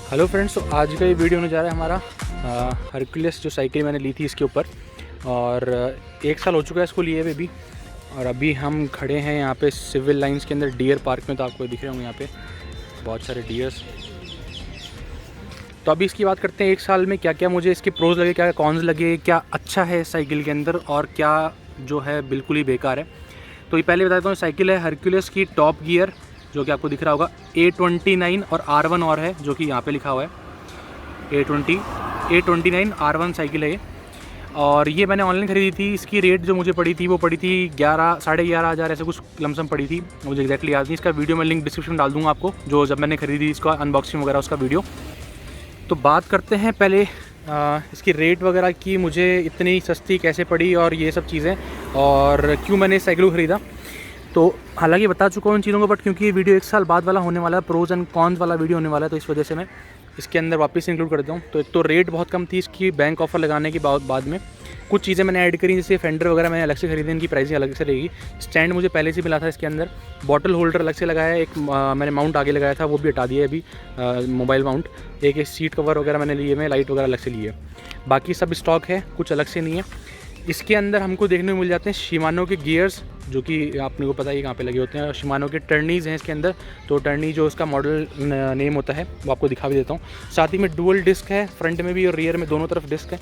Hello friends, तो आज का ये वीडियो होने जा रहा है हमारा हरक्यूलिस जो साइकिल मैंने ली थी इसके ऊपर। और 1 साल हो चुका है इसको लिए हुए भी। और अभी हम खड़े हैं यहाँ पे सिविल लाइंस के अंदर डियर पार्क में। तो आपको दिख रहे होंगे यहाँ पे बहुत सारे डियर्स। तो अभी इसकी बात करते हैं 1 साल में क्या क्या मुझे इसके प्रोज लगे, क्या कॉन्स लगे, क्या अच्छा है साइकिल के अंदर और क्या जो है बिल्कुल ही बेकार है। तो ये पहले बताता हूँ, साइकिल है हरक्यूलिस की टॉप गियर जो कि आपको दिख रहा होगा। A29 और R1 और है जो कि यहाँ पे लिखा हुआ है A29 R1 साइकिल है ये। और ये मैंने ऑनलाइन खरीदी थी। इसकी रेट जो मुझे पड़ी थी वो पड़ी थी 11,500 ऐसे कुछ लमसम पड़ी थी, मुझे एग्जैक्टली याद नहीं। इसका वीडियो मैं लिंक डिस्क्रिप्शन में डाल दूँगा आपको, जो जब मैंने खरीदी इसका अनबॉक्सिंग वगैरह उसका वीडियो। तो बात करते हैं पहले इसकी रेट वगैरह की, मुझे इतनी सस्ती कैसे पड़ी और ये सब चीज़ें, और क्यों मैंने साइकिल को ख़रीदा। तो हालांकि बता चुका हूँ इन चीज़ों को, बट क्योंकि ये वीडियो 1 साल बाद वाला होने वाला है, प्रोज एंड कॉन्स वाला वीडियो होने वाला है, तो इस वजह से मैं इसके अंदर वापस इंक्लूड कर देता हूँ। तो एक तो रेट बहुत कम थी इसकी, बैंक ऑफर लगाने के बाद में कुछ चीज़ें मैंने ऐड करी, जैसे फेंडर वगैरह मैंने अलग से खरीदे, इनकी प्राइसिंग अलग से रहेगी। स्टैंड मुझे पहले से मिला था इसके अंदर, बॉटल होल्डर अलग से लगाया है, एक मैंने माउंट आगे लगाया था वो भी हटा दिया है अभी, मोबाइल माउंट। एक सीट कवर वगैरह मैंने लिए, मैं लाइट वगैरह अलग से लिए, बाकी सब स्टॉक है, कुछ अलग से नहीं है। इसके अंदर हमको देखने को मिल जाते हैं शिमानो के गियर्स, जो कि आपने को पता ही कहाँ पे लगे होते हैं। और शिमानो के टर्नीज़ हैं इसके अंदर। तो टर्नी जो उसका मॉडल नेम होता है वो आपको दिखा भी देता हूँ। साथ ही में डुअल डिस्क है, फ्रंट में भी और रियर में, दोनों तरफ डिस्क है।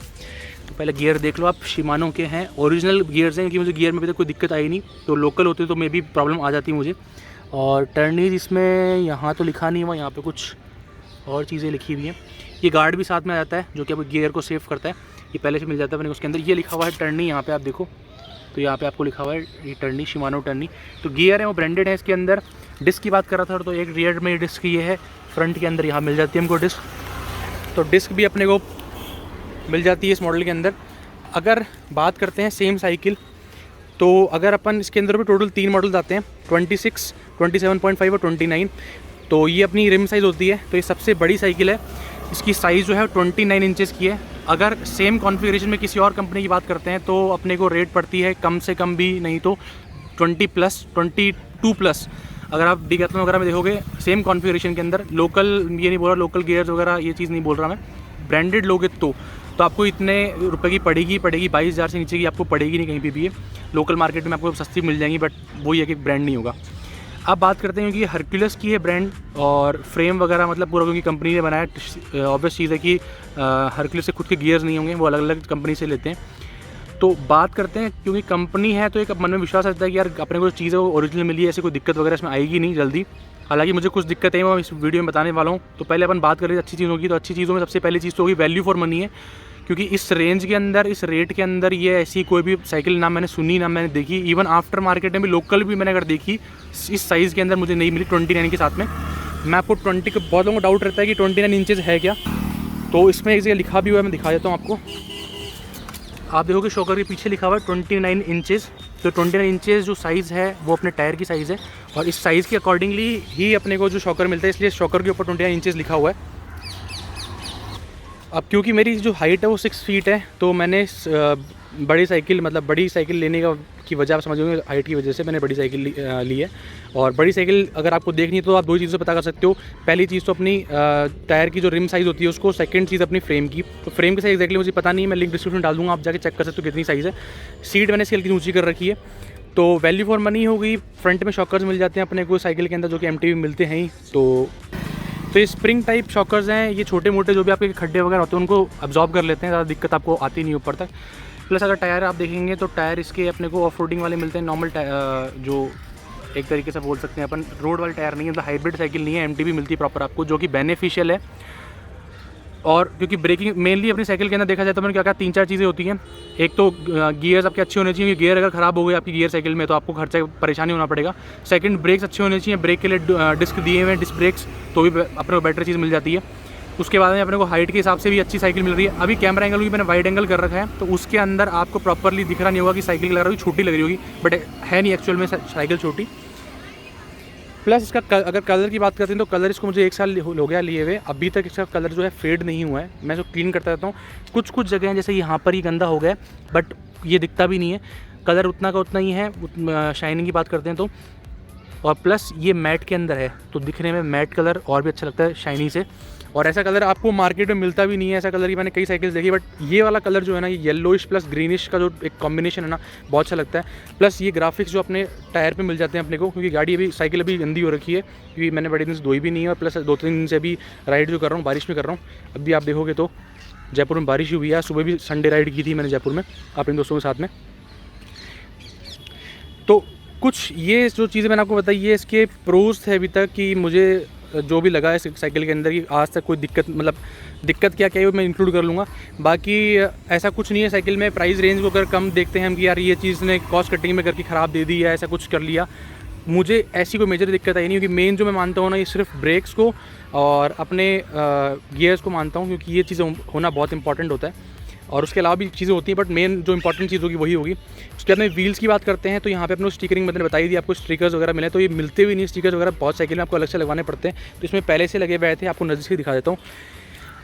तो पहले गियर देख लो आप, शिमानो के हैं, ओरिजिनल गियर्स हैं, क्योंकि मुझे गियर में अभी तक कोई दिक्कत आई नहीं। तो लोकल होते तो मे भी प्रॉब्लम आ जाती मुझे। और टर्नीज इसमें यहाँ तो लिखा नहीं हुआ, यहाँ पर कुछ और चीज़ें लिखी हुई हैं। ये गार्ड भी साथ में आ जाता है जो कि अब गियर को सेव करता है, ये पहले से मिल जाता है मैंने उसके अंदर। ये लिखा हुआ है टर्नी, यहाँ पे आप देखो, तो यहाँ पे आपको लिखा हुआ है ये टर्नी, शिमानो टर्नी। तो गियर है वो ब्रांडेड है इसके अंदर। डिस्क की बात कर रहा था, तो एक रियर में डिस्क ये है, फ्रंट के अंदर यहाँ मिल जाती है हमको डिस्क। तो डिस्क भी अपने को मिल जाती है इस मॉडल के अंदर। अगर बात करते हैं सेम साइकिल, तो अगर अपन इसके अंदर भी टोटल 3 मॉडल्स आते हैं, 26, 27.5 और 29। तो ये अपनी रिम साइज़ होती है। तो ये सबसे बड़ी साइकिल है, इसकी साइज़ जो है 29 इंचेस की है। अगर सेम कॉन्फ़िगरेशन में किसी और कंपनी की बात करते हैं तो अपने को रेट पड़ती है कम से कम भी नहीं तो 20+, 22+। अगर आप डिकैथलॉन वगैरह में देखोगे सेम कॉन्फ़िगरेशन के अंदर, लोकल ये नहीं बोल रहा, लोकल गियर्स वगैरह ये चीज़ नहीं बोल रहा मैं, ब्रांडेड लोगे तो आपको इतने रुपए की पड़ेगी 22,000 से नीचे की आपको पड़ेगी नहीं कहीं पे भी। ये लोकल मार्केट में आपको सस्ती मिल जाएंगी, बट वो ये कि ब्रांड नहीं होगा। अब बात करते हैं, क्योंकि हरक्यूलिस की है ब्रांड और फ्रेम वगैरह मतलब पूरा क्योंकि कंपनी ने बनाया, ऑब्वियस चीज़ है कि हरक्यूलिस से खुद के गियर्स नहीं होंगे, वो अलग अलग कंपनी से लेते हैं। तो बात करते हैं, क्योंकि कंपनी है तो एक मन में विश्वास रहता है कि यार अपने को चीज़ ओरिजिनल मिली है, ऐसी कोई दिक्कत वगैरह इसमें आएगी नहीं जल्दी। हालांकि मुझे कुछ दिक्कत है, मैं इस वीडियो में बताने वाला हूँ। तो पहले अपन बात करें अच्छी चीज़ों की, तो अच्छी चीज़ों में सबसे पहली चीज़ तो होगी वैल्यू फॉर मनी है। क्योंकि इस रेंज के अंदर, इस रेट के अंदर ये ऐसी कोई भी साइकिल ना मैंने सुनी ना मैंने देखी। इवन आफ्टर मार्केट में भी लोकल भी मैंने अगर देखी इस साइज़ के अंदर मुझे नहीं मिली 29 के साथ में। मैं आपको 20 के, बहुत लोगों को डाउट रहता है कि 29 इंचेस है क्या, तो इसमें एक जगह लिखा भी हुआ है, मैं दिखा देता हूँ आपको। आप देखोगे शॉकर के पीछे लिखा हुआ है 29 इंचेस। तो 29 इंचेस जो साइज़ है वो अपने टायर की साइज़ है, और इस साइज़ के अकॉर्डिंगली ही अपने को जो शॉकर मिलता है, इसलिए शॉकर के ऊपर 29 इंचेस लिखा हुआ है। अब क्योंकि मेरी जो हाइट है वो 6 फीट है, तो मैंने बड़ी साइकिल लेने की वजह आप समझोगे, हाइट की वजह से मैंने बड़ी साइकिल ली है। और बड़ी साइकिल अगर आपको देखनी है तो आप 2 चीज़ों से पता कर सकते हो। पहली चीज़ तो अपनी टायर की जो रिम साइज़ होती है उसको, सेकंड चीज़ अपनी फ्रेम की। तो फ्रेम की साइज़ एक्जैक्टली मुझे पता नहीं है, मैं लिंक डिस्क्रिप्शन में डाल दूँगा, आप जाके चेक कर सकते हो कितनी साइज़ है। सीट मैंने इसकी हल्की ऊँची कर रखी है। तो वैल्यू फॉर मनी हो गई। फ्रंट में शॉकर्स मिल जाते हैं अपने को साइकिल के अंदर, जो कि MTV मिलते हैं ही। तो ये स्प्रिंग टाइप शॉकर्स हैं, ये छोटे मोटे जो भी आपके खड्डे वगैरह होते हैं उनको अब्जॉर्ब कर लेते हैं, ज़्यादा दिक्कत आपको आती नहीं ऊपर तक। प्लस अगर टायर आप देखेंगे तो टायर इसके अपने को ऑफ रोडिंग वाले मिलते हैं, नॉर्मल जो एक तरीके से बोल सकते हैं अपन रोड वाले टायर नहीं है, मतलब हाइब्रिड साइकिल नहीं है, MTV मिलती है प्रॉपर आपको, जो कि बेनिफिशियल है। और क्योंकि ब्रेकिंग मेनली अपनी साइकिल के अंदर देखा जाए तो मैंने क्या कहा, 3-4 चीज़ें होती हैं। एक तो गियर्स आपके अच्छे होने चाहिए, गियर अगर ख़राब हो गए आपकी गियर साइकिल में तो आपको खर्चा परेशानी होना पड़ेगा। सेकंड, ब्रेक्स अच्छे होने चाहिए, ब्रेक के लिए डिस्क दिए हुए हैं, डिस्क ब्रेक्स, तो भी अपने को बेटर चीज़ मिल जाती है। उसके बाद में अपने को हाइट के हिसाब से भी अच्छी साइकिल मिल रही है। अभी कैमरा एंगल भी मैंने वाइड एंगल कर रखा है, तो उसके अंदर आपको प्रॉपरली दिख रहा नहीं होगा कि साइकिल लग रहा होगी छोटी लग रही होगी, बट है नहीं एक्चुअल में साइकिल छोटी। प्लस इसका अगर कलर की बात करते हैं तो कलर इसको मुझे 1 साल हो गया लिए हुए, अभी तक इसका कलर जो है फेड नहीं हुआ है। मैं इसको क्लीन करता रहता हूँ। कुछ जगह हैं जैसे यहाँ पर ही गंदा हो गया, बट ये दिखता भी नहीं है, कलर उतना का उतना ही है। शाइनिंग की बात करते हैं तो और प्लस ये मैट के अंदर है तो दिखने में मैट कलर और भी अच्छा लगता है शाइनी से। और ऐसा कलर आपको मार्केट में मिलता भी नहीं है, ऐसा कलर ही मैंने कई साइकिल्स देखी, बट ये वाला कलर जो है ना, ये येलोइश प्लस ग्रीनिश का जो एक कॉम्बिनेशन है ना, बहुत अच्छा लगता है। प्लस ये ग्राफिक्स जो अपने टायर पे मिल जाते हैं अपने को, क्योंकि गाड़ी अभी साइकिल अभी गंदी हो रखी है, क्योंकि मैंने बड़े दिन से धोई भी नहीं है, और प्लस 2-3 दिन से अभी राइड जो कर रहा हूँ बारिश में कर रहा हूँ। अभी आप देखोगे तो जयपुर में बारिश हुई है, सुबह भी संडे राइड की थी मैंने जयपुर में अपने दोस्तों के साथ में। तो कुछ ये जो चीज़ें मैंने आपको बताई, ये इसके प्रोज थे अभी तक कि मुझे जो भी लगा है साइकिल के अंदर की आज तक कोई दिक्कत, मतलब दिक्कत क्या है वो मैं इंक्लूड कर लूँगा। बाकी ऐसा कुछ नहीं है साइकिल में। प्राइस रेंज को अगर कम देखते हैं हम कि यार ये चीज़ ने कॉस्ट कटिंग में करके ख़राब दे दी या ऐसा कुछ कर लिया, मुझे ऐसी कोई मेजर दिक्कत आई नहीं, क्योंकि मेन जो मैं मानता हूँ ना, ये सिर्फ ब्रेक्स को और अपने गियर्स को मानता हूँ, क्योंकि ये चीज़ें होना बहुत इंपॉर्टेंट होता है। और उसके अलावा भी चीज़ें होती हैं, बट मेन जो इंपॉर्टेंट चीज़ होगी वही होगी। उसके बाद में व्हील्स की बात करते हैं तो यहाँ पे अपने स्टिकरिंग मैंने बताई थी आपको, स्टिकर्स वगैरह मिले, तो ये मिलते भी नहीं स्टिकर्स वगैरह, बहुत साइकिल में आपको अलग से लगवाने पड़ते हैं। तो इसमें पहले से लगे हुए थे, आपको नज़र से दिखा देता हूँ।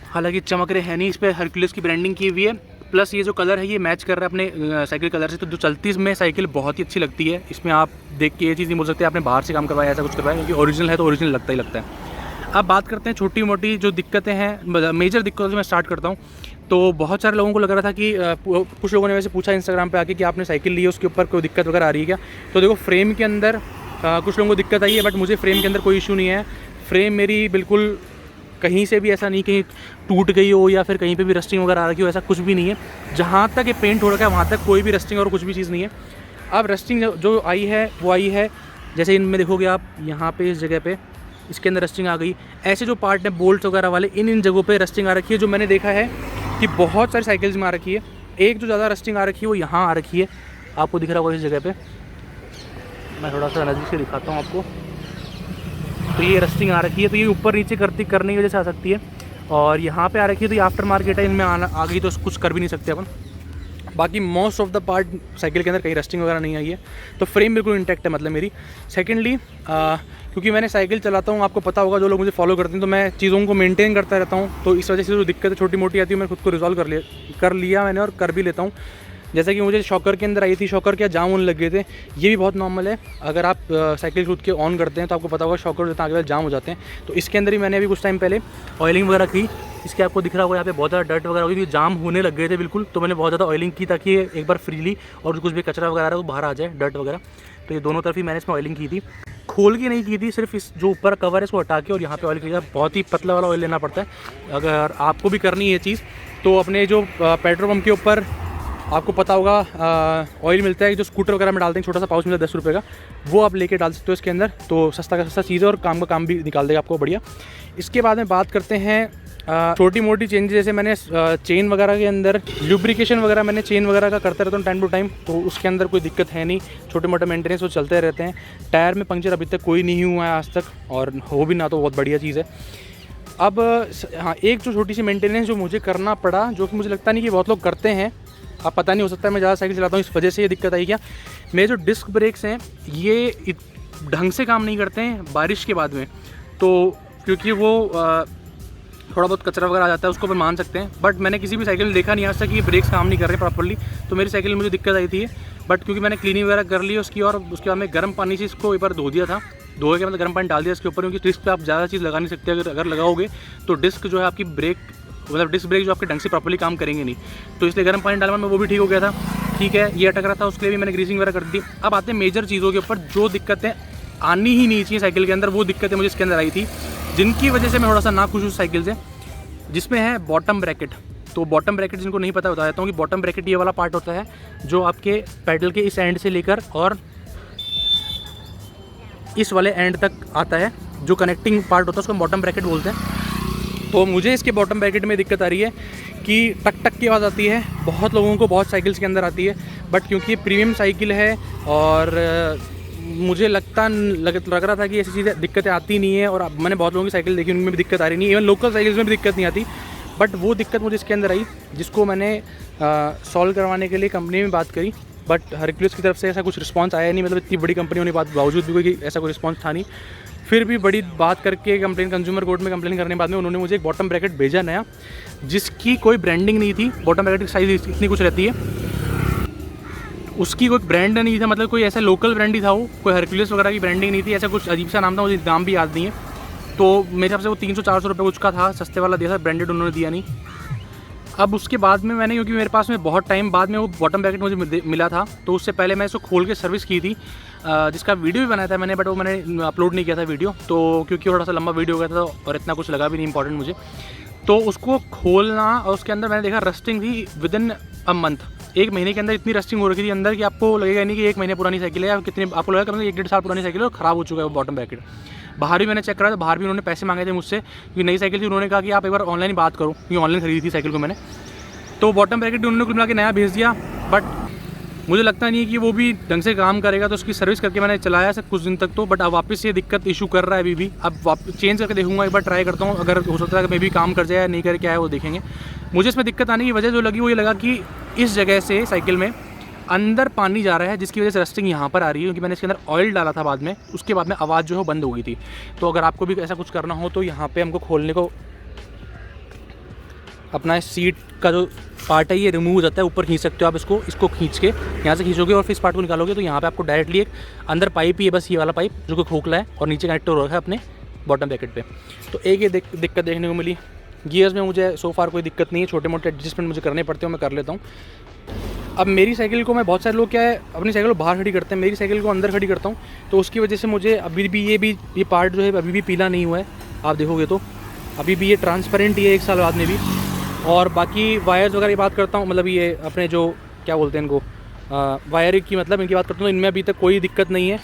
हालांकि चमक रहे हैं नहीं, इस पर हरक्यूलिस की ब्रांडिंग की हुई है। प्लस ये जो कलर है ये मैच कर रहा है अपने साइकिल कलर से, तो जो चलती इसमें साइकिल बहुत ही अच्छी लगती है। इसमें आप देख के ये चीज़ नहीं बोल सकते आपने बाहर से काम करवाया ऐसा कुछ करवाया, क्योंकि ओरिजिनल है तो ओरिजिनल लगता ही लगता है। अब बात करते हैं छोटी मोटी जो दिक्कतें हैं, मेजर दिक्कतों से मैं स्टार्ट करता हूँ। तो बहुत सारे लोगों को लग रहा था कि कुछ लोगों ने वैसे पूछा इंस्टाग्राम पे आके कि आपने साइकिल ली है उसके ऊपर कोई दिक्कत वगैरह आ रही है क्या। तो देखो फ्रेम के अंदर कुछ लोगों को दिक्कत आई है, बट मुझे फ्रेम के अंदर कोई इशू नहीं है। फ्रेम मेरी बिल्कुल कहीं से भी ऐसा नहीं कहीं टूट गई हो या फिर कहीं पे भी रस्टिंग वगैरह आ रखी हो, ऐसा कुछ भी नहीं है। जहाँ तक ये पेंट हो रखा है वहाँ तक कोई भी रस्टिंग और कुछ भी चीज़ नहीं है। अब रस्टिंग जो आई है वो आई है, जैसे इनमें देखोगे आप यहाँ पे इस जगह पे इसके अंदर रस्टिंग आ गई। ऐसे जो पार्ट है बोल्ट वगैरह वाले, इन जगहों पे रस्टिंग आ रखी है, जो मैंने देखा है कि बहुत सारी साइकिल्स में आ रखी है। एक जो ज़्यादा रस्टिंग आ रखी है वो यहाँ आ रखी है, आपको दिख रहा होगा इस जगह पे। मैं थोड़ा सा नज़दीक से दिखाता हूँ आपको। तो ये रस्टिंग आ रखी है, तो ये ऊपर नीचे करने की वजह से आ सकती है। और यहाँ पे आ रखी है तो ये आफ्टर मार्केट है, इनमें आ गई तो कुछ कर भी नहीं सकते अपन। बाकी most of the part cycle के अंदर कहीं रस्टिंग वगैरह नहीं आई है, तो फ्रेम बिल्कुल इंटैक्ट है मतलब मेरी। सेकेंडली क्योंकि मैंने साइकिल चलाता हूँ, आपको पता होगा जो लोग मुझे फॉलो करते हैं, तो मैं चीज़ों को मेंटेन करता रहता हूँ। तो इस वजह से जो दिक्कतें छोटी मोटी आती है मैं खुद को रिजॉल्व कर लिया मैंने, और कर भी लेता हूँ। जैसे कि मुझे शॉकर के अंदर आई थी, शॉकर क्या जाम होने लग गए थे, ये भी बहुत नॉर्मल है। अगर आप साइकिल खुद के ऑन करते हैं तो आपको पता होगा शॉकर जो आगे वाले जाम हो जाते हैं। तो इसके अंदर ही मैंने अभी कुछ टाइम पहले ऑयलिंग वगैरह की। इसके आपको दिख रहा होगा यहाँ पे बहुत ज़्यादा डर्ट वगैरह होगी, जाम होने लग गए थे बिल्कुल। तो मैंने बहुत ज़्यादा ऑयलिंग की ताकि एक बार फ्रीली और कुछ भी कचरा वगैरह वो बाहर आ जाए, डर्ट वगैरह। तो ये दोनों तरफ ही मैंने इसमें ऑयलिंग की थी, खोल के नहीं की थी, सिर्फ इस जो ऊपर कवर है इसको हटा के और यहाँ पे ऑयल किया। बहुत ही पतला वाला ऑयल लेना पड़ता है अगर आपको भी करनी है ये चीज़। तो अपने जो पेट्रोल पंप के ऊपर आपको पता होगा ऑयल मिलता है जो स्कूटर वगैरह में डालते हैं, छोटा सा पाउच मिलता है 10 रुपये का, वो आप लेके डाल सकते हो इसके अंदर। तो सस्ता का सस्ता चीज़ है और काम का काम भी निकाल देगा आपको बढ़िया। इसके बाद में बात करते हैं छोटी मोटी चेंज, जैसे मैंने चेन वगैरह के अंदर लुब्रिकेशन वगैरह मैंने चेन वगैरह का करता रहता हूँ टाइम टू टाइम, तो उसके अंदर कोई दिक्कत है नहीं। छोटे मोटे मेंटेनेंस वो चलते रहते हैं। टायर में पंक्चर अभी तक कोई नहीं हुआ है आज तक, और हो भी ना तो बहुत बढ़िया चीज़ है। अब हाँ, एक जो छोटी सी मेंटेनेंस जो मुझे करना पड़ा, जो कि मुझे लगता नहीं कि बहुत लोग करते हैं, अब पता नहीं हो सकता है मैं ज़्यादा साइकिल चलाता हूँ इस वजह से ये दिक्कत आई क्या। मेरे जो डिस्क ब्रेक्स हैं ये ढंग से काम नहीं करते हैं बारिश के बाद में, तो क्योंकि वो थोड़ा बहुत कचरा वगैरह आ जाता है, उसको अपन मान सकते हैं। बट मैंने किसी भी साइकिल में देखा नहीं आज तक कि ब्रेक्स काम नहीं कर रहे प्रॉपर्ली, तो मेरी साइकिल में मुझे दिक्कत आई थी। बट क्योंकि मैंने क्लीनिंग वगैरह कर ली उसकी, और उसके बाद में गर्म पानी से इसको एक बार धो दिया था, धोए के मतलब गर्म पानी डाल दिया इसके ऊपर, क्योंकि डिस्क पे आप ज़्यादा चीज़ लगा नहीं सकते। अगर लगाओगे तो डिस्क जो है आपकी ब्रेक, मतलब डिस्क ब्रेक जो आपके ढंग से प्रॉपर्ली काम करेंगे नहीं, तो इसलिए गर्म पानी डालने में वो भी ठीक हो गया था। ठीक है, ये अटक रहा था, उसके लिए भी मैंने ग्रीसिंग वगैरह कर दी। अब आते हैं मेजर चीज़ों के ऊपर, जो दिक्कतें आनी ही नहीं चाहिए साइकिल के अंदर, वो दिक्कतें मुझे इसके अंदर आई थी, जिनकी वजह से मैं थोड़ा सा नाखुश हूँ साइकिल से, जिसमें है बॉटम ब्रैकेट। तो बॉटम ब्रैकेट जिनको नहीं पता बता देता हूँ कि बॉटम ब्रैकेट ये वाला पार्ट होता है जो आपके पैडल के इस एंड से लेकर और इस वाले एंड तक आता है, जो कनेक्टिंग पार्ट होता है उसको हम बॉटम ब्रैकेट बोलते हैं। तो मुझे इसके बॉटम ब्रैकेट में दिक्कत आ रही है कि टक टक की आवाज़ आती है, बहुत लोगों को बहुत साइकिल्स के अंदर आती है। बट क्योंकि ये प्रीमियम साइकिल है और मुझे लग रहा था कि ऐसी चीज़ें दिक्कतें आती नहीं है, और मैंने बहुत लोगों की साइकिल देखी उनमें भी दिक्कत आ रही नहीं, इवन लोकल साइकिल्स में भी दिक्कत नहीं आती। बट वो दिक्कत मुझे इसके अंदर आई, जिसको मैंने सॉल्व करवाने के लिए कंपनी में बात करी, बट हरक्यूलिस की तरफ से ऐसा कुछ रिस्पांस आया नहीं। मतलब इतनी बड़ी कंपनी होने के बावजूद भी कोई ऐसा कोई रिस्पांस था नहीं। फिर भी बड़ी बात करके कंज्यूमर कोर्ट में कंप्लेन करने के बाद में उन्होंने मुझे एक बॉटम ब्रैकेट भेजा नया, जिसकी कोई ब्रांडिंग नहीं थी। बॉटम ब्रैकेट की साइज़ इतनी कुछ रहती है, उसकी कोई ब्रांड नहीं था, मतलब कोई ऐसा लोकल ब्रांड ही था, वो कोई हरक्यूलिस वगैरह की ब्रांडिंग नहीं थी, ऐसा कुछ अजीब सा नाम था, मुझे नाम भी याद नहीं है। तो मेरे हिसाब से वो 300-400 रुपये कुछ का था, सस्ते वाला दिया था, ब्रांडेड उन्होंने दिया नहीं। अब उसके बाद में मैंने, क्योंकि मेरे पास में बहुत टाइम बाद में वो बॉटम ब्रैकेट मुझे मिला था, तो उससे पहले मैं इसको खोल के सर्विस की थी, जिसका वीडियो भी बनाया था मैंने, बट वो मैंने अपलोड नहीं किया था वीडियो, तो क्योंकि थोड़ा सा लंबा वीडियो हो गया था और इतना कुछ लगा भी नहीं इंपॉर्टेंट मुझे। तो उसको खोलना और उसके अंदर मैंने देखा रस्टिंग थी विदिन अ मंथ, 1 महीने के अंदर इतनी रस्टिंग हो रखी थी अंदर कि आपको लगेगा नहीं कि 1 महीने पुरानी साइकिल है, कितनी आपको लगेगा कम 1-1.5 साल पुरानी साइकिल है और ख़राब हो चुका है वो बॉटम ब्रैकेट। बाहर भी मैंने चेक करा, तो बाहर भी उन्होंने पैसे मांगे थे मुझसे, क्योंकि नई साइकिल थी, उन्होंने कहा कि आप एक बार ऑनलाइन बात करो, क्योंकि ऑनलाइन खरीदी थी साइकिल को मैंने। तो बॉटम ब्रैकेट भी उन्होंने कुल मिला के नया भेज दिया, बट मुझे लगता नहीं है कि वो भी ढंग से काम करेगा, तो उसकी सर्विस करके मैंने चलाया सब कुछ दिन तक तो, बट अब वापस ये दिक्कत इशू कर रहा है अभी भी। अब वापस चेंज करके देखूंगा, एक बार ट्राई करता हूँ, अगर हो सकता है कि मे भी काम कर जाए या नहीं करे, क्या है वो देखेंगे। मुझे इसमें दिक्कत आने की वजह जो लगी वो ये लगा कि इस जगह से साइकिल में अंदर पानी जा रहा है, जिसकी वजह से रस्टिंग यहाँ पर आ रही है, क्योंकि मैंने इसके अंदर ऑयल डाला था बाद में, उसके बाद में आवाज़ जो है बंद हो गई थी। तो अगर आपको भी ऐसा कुछ करना हो तो यहाँ पे हमको खोलने को अपना सीट का जो पार्ट है ये रिमूव हो जाता है, ऊपर खींच सकते हो आप इसको खींच के यहाँ से खींचोगे और फिर इस पार्ट को निकालोगे तो यहाँ पे आपको डायरेक्टली एक अंदर पाइप ही है, बस ये वाला पाइप जो कि खोखला है और नीचे कनेक्ट हो रखा है अपने बॉटम ब्रैकेट पे। तो एक ये दिक्कत देखने को मिली। गियर्स में मुझे सो फार कोई दिक्कत नहीं है, छोटे मोटे एडजस्टमेंट मुझे करने पड़ते हैं, मैं कर लेता हूँ। अब मेरी साइकिल को मैं, बहुत सारे लोग क्या है अपनी साइकिल को बाहर खड़ी करते हैं, मेरी साइकिल को अंदर खड़ी करता हूँ, तो उसकी वजह से मुझे अभी भी ये पार्ट जो है अभी भी पीला नहीं हुआ है। आप देखोगे तो अभी भी ये ट्रांसपेरेंट ही है 1 साल बाद में भी। और बाकी वायर्स वगैरह की बात करता हूँ, मतलब ये अपने जो क्या बोलते हैं इनको, वायर की, मतलब इनकी बात करता हूँ, इनमें अभी तक कोई दिक्कत नहीं है।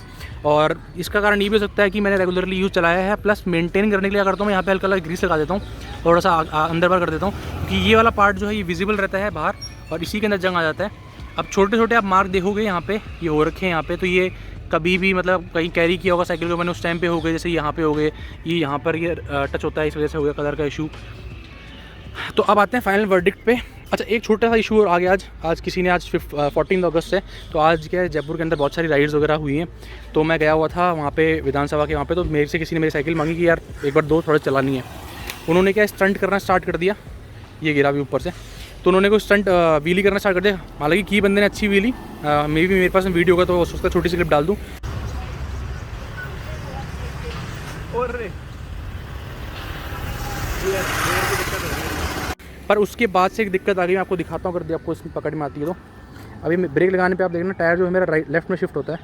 और इसका कारण ये भी हो सकता है कि मैंने रेगुलरली यूज़ चलाया है, प्लस मेंटेन करने के लिए क्या करता हूँ, मैं यहाँ पे हल्का हल्का ग्रीस लगा देता हूँ, थोड़ा सा अंदर बाहर कर देता हूँ, क्योंकि ये वाला पार्ट जो है ये विजिबल रहता है बाहर और इसी के अंदर जंग आ जाता है। अब छोटे छोटे आप मार्क देखोगे यहाँ पे, ये हो रखे हैं यहाँ पे, तो ये कभी भी मतलब कहीं कैरी किया होगा साइकिल को मैंने उस टाइम पे हो गए, जैसे यहाँ पे हो गए, ये यहाँ पर ये टच होता है, इस वजह से हो गया कलर का इशू। तो अब आते हैं फाइनल वर्डिक्ट पे। अच्छा, एक छोटा सा इशू और आ गया आज किसी ने, आज 14 अगस्त है, तो आज क्या है जयपुर के अंदर बहुत सारी राइड्स वगैरह हुई हैं, तो मैं गया हुआ था वहाँ पे विधानसभा के वहाँ पे, तो मेरे से किसी ने मेरी साइकिल मांगी कि यार एक बार दो, थोड़ा चलानी है। उन्होंने क्या स्टंट करना स्टार्ट कर दिया, ये गिरा भी ऊपर से, तो उन्होंने कोई स्टंट व्हीली करना स्टार्ट कर दिया। हालांकि की बंदे ने अच्छी व्हीली, मे भी मेरे पास वीडियो होगा तो उसका छोटी सी क्लिप डाल दूँ। पर उसके बाद से एक दिक्कत आ गई, मैं आपको दिखाता हूँ, अगर आपको इसमें पकड़ में आती है तो। अभी ब्रेक लगाने पे आप देखना टायर जो है मेरा लेफ्ट में शिफ्ट होता है।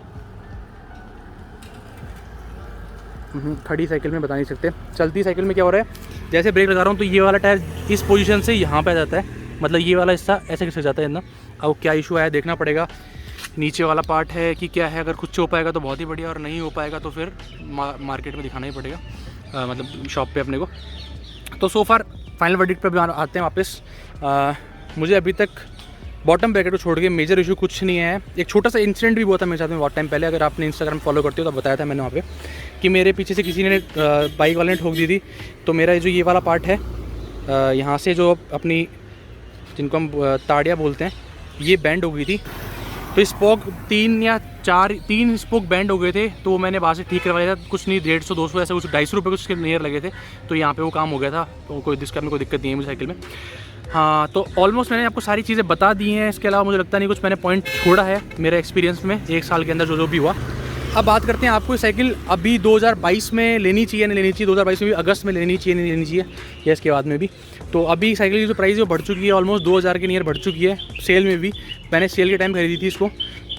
खड़ी साइकिल में बता नहीं सकते, चलती साइकिल में क्या हो रहा है, जैसे ब्रेक लगा रहा हूँ तो ये वाला टायर इस पोजीशन से यहाँ पे आ जाता है, मतलब ये वाला हिस्सा ऐसे खिसक जाता है इतना। अब क्या इशू आया देखना पड़ेगा, नीचे वाला पार्ट है कि क्या है। अगर कुछ हो पाएगा तो बहुत ही बढ़िया, और नहीं हो पाएगा तो फिर मार्केट में दिखाना ही पड़ेगा, मतलब शॉप पे अपने को। तो सो फार फाइनल वर्डिक्ट पे आते हैं वापस। मुझे अभी तक बॉटम ब्रैकेट को छोड़ के मेजर इशू कुछ नहीं है। एक छोटा सा इंसिडेंट भी हुआ था मेरे साथ में बहुत टाइम पहले, अगर आपने इंस्टाग्राम फॉलो करते हो तो बताया था मैंने वहाँ पे कि मेरे पीछे से किसी ने बाइक वाले ने ठोक दी थी। तो मेरा जो ये वाला पार्ट है, यहाँ से जो अपनी जिनको हम ताड़ियाँ बोलते हैं, ये बैंड हो गई थी। तो स्पोक 3 स्पोक बैंड हो गए थे, तो मैंने वहाँ से ठीक करवाया था। कुछ नहीं, 150-200 ऐसा कुछ 250 रुपये कुछ उसके नियर लगे थे, तो यहाँ पे वो काम हो गया था। तो कोई कोई दिक्कत नहीं है मुझे साइकिल में। हाँ, तो ऑलमोस्ट मैंने आपको सारी चीज़ें बता दी हैं। इसके अलावा मुझे लगता नहीं कुछ मैंने पॉइंट छोड़ा है मेरे एक्सपीरियंस में 1 साल के अंदर जो भी हुआ। अब बात करते हैं, आपको साइकिल अभी 2022 में लेनी चाहिए नहीं लेनी चाहिए, 2022 में भी अगस्त में लेनी चाहिए नहीं लेनी चाहिए, या इसके बाद में भी। तो अभी साइकिल की जो प्राइस है वो बढ़ चुकी है, ऑलमोस्ट 2000 के नियर बढ़ चुकी है। सेल में भी मैंने सेल के टाइम खरीदी थी इसको।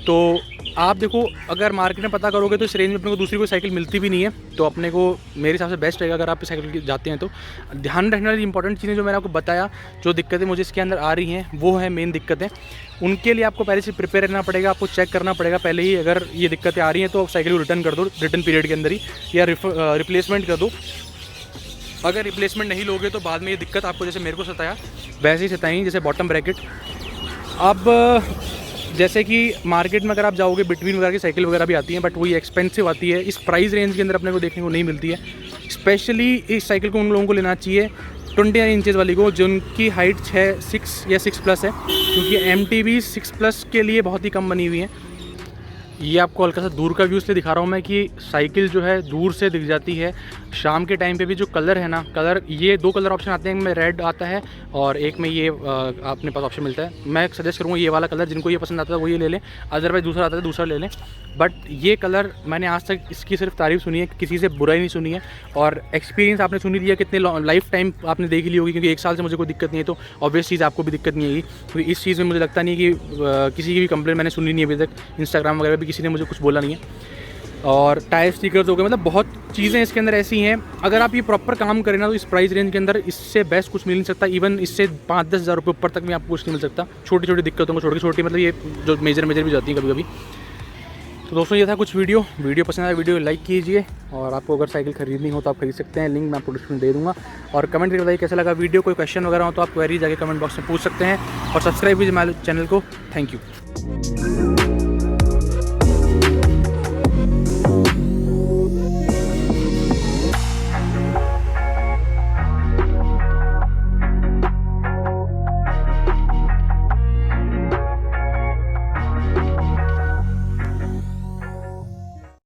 तो आप देखो, अगर मार्केट में पता करोगे तो इस रेंज में अपने को दूसरी कोई साइकिल मिलती भी नहीं है। तो अपने को मेरे हिसाब से बेस्ट रहेगा अगर आप साइकिल जाते हैं तो। ध्यान रखने वाली इंपॉर्टेंट चीज़ें जो मैंने आपको बताया, जो दिक्कतें मुझे इसके अंदर आ रही हैं वो है मेन दिक्कतें। उनके लिए आपको पहले से प्रिपेयर रहना पड़ेगा, आपको चेक करना पड़ेगा पहले ही। अगर ये दिक्कतें आ रही हैं तो साइकिल को रिटर्न कर दो, रिटर्न पीरियड के अंदर ही, या रिप्लेसमेंट कर दो। अगर रिप्लेसमेंट नहीं लोगे तो बाद में ये दिक्कत आपको, जैसे मेरे को सताया वैसे ही सताई, जैसे बॉटम ब्रैकेट। अब जैसे कि मार्केट में अगर आप जाओगे, बिटवीन वगैरह की साइकिल वगैरह भी आती हैं, बट वही एक्सपेंसिव आती है। इस प्राइस रेंज के अंदर अपने को देखने को नहीं मिलती है। स्पेशली इस साइकिल को उन लोगों को लेना चाहिए 29 इंचज़ वाली को, जिनकी हाइट 6 या 6+ है, क्योंकि MTB 6+ के लिए बहुत ही कम बनी हुई है। ये आपको हल्का सा दूर का व्यू इसलिए दिखा रहा हूँ मैं कि साइकिल जो है दूर से दिख जाती है। शाम के टाइम पे भी जो कलर है ना, कलर ये 2 कलर ऑप्शन आते हैं, एक में रेड आता है और एक में ये अपने पास ऑप्शन मिलता है। मैं सजेस्ट करूँगा ये वाला कलर, जिनको ये पसंद आता है वो ये ले लें, अदरवाइज दूसरा आता है दूसरा ले लें। बट ये कलर मैंने आज तक इसकी सिर्फ तारीफ़ सुनी है, किसी से बुराई नहीं सुनी है। और एक्सपीरियंस आपने सुनी दिया कितने लाइफ टाइम आपने देख ली होगी, क्योंकि 1 साल से मुझे कोई दिक्कत नहीं है, तो ऑब्वियस चीज़ आपको भी दिक्कत नहीं आएगी। क्योंकि इस चीज़ में मुझे लगता नहीं कि किसी की भी कंप्लेंट मैंने सुनी नहीं अभी तक, इंस्टाग्राम वगैरह भी किसी ने मुझे कुछ बोला नहीं है। और टायर स्टिकर्स हो गए, मतलब बहुत चीज़ें इसके अंदर ऐसी हैं, अगर आप ये प्रॉपर काम करें ना तो इस प्राइस रेंज के अंदर इससे बेस्ट कुछ मिल नहीं सकता। इवन इससे 5-10 हज़ार रुपये ऊपर तक भी आपको कुछ नहीं मिल सकता। छोटी छोटी दिक्कतों को छोड़ के, छोटी मतलब ये जो मेजर भी जाती है कभी कभी। तो दोस्तों ये था कुछ वीडियो पसंद आया वीडियो लाइक कीजिए, और आपको अगर साइकिल खरीदनी हो तो आप खरीद सकते हैं, लिंक मैं आपको डिस्क्रिप्शन दे दूँगा। और कमेंट करके बताइए कैसा लगा वीडियो, कोई क्वेश्चन वगैरह हो तो आप क्वेरी जाके कमेंट बॉक्स में पूछ सकते हैं, और सब्सक्राइब कीजिए हमारे चैनल को। Thank you.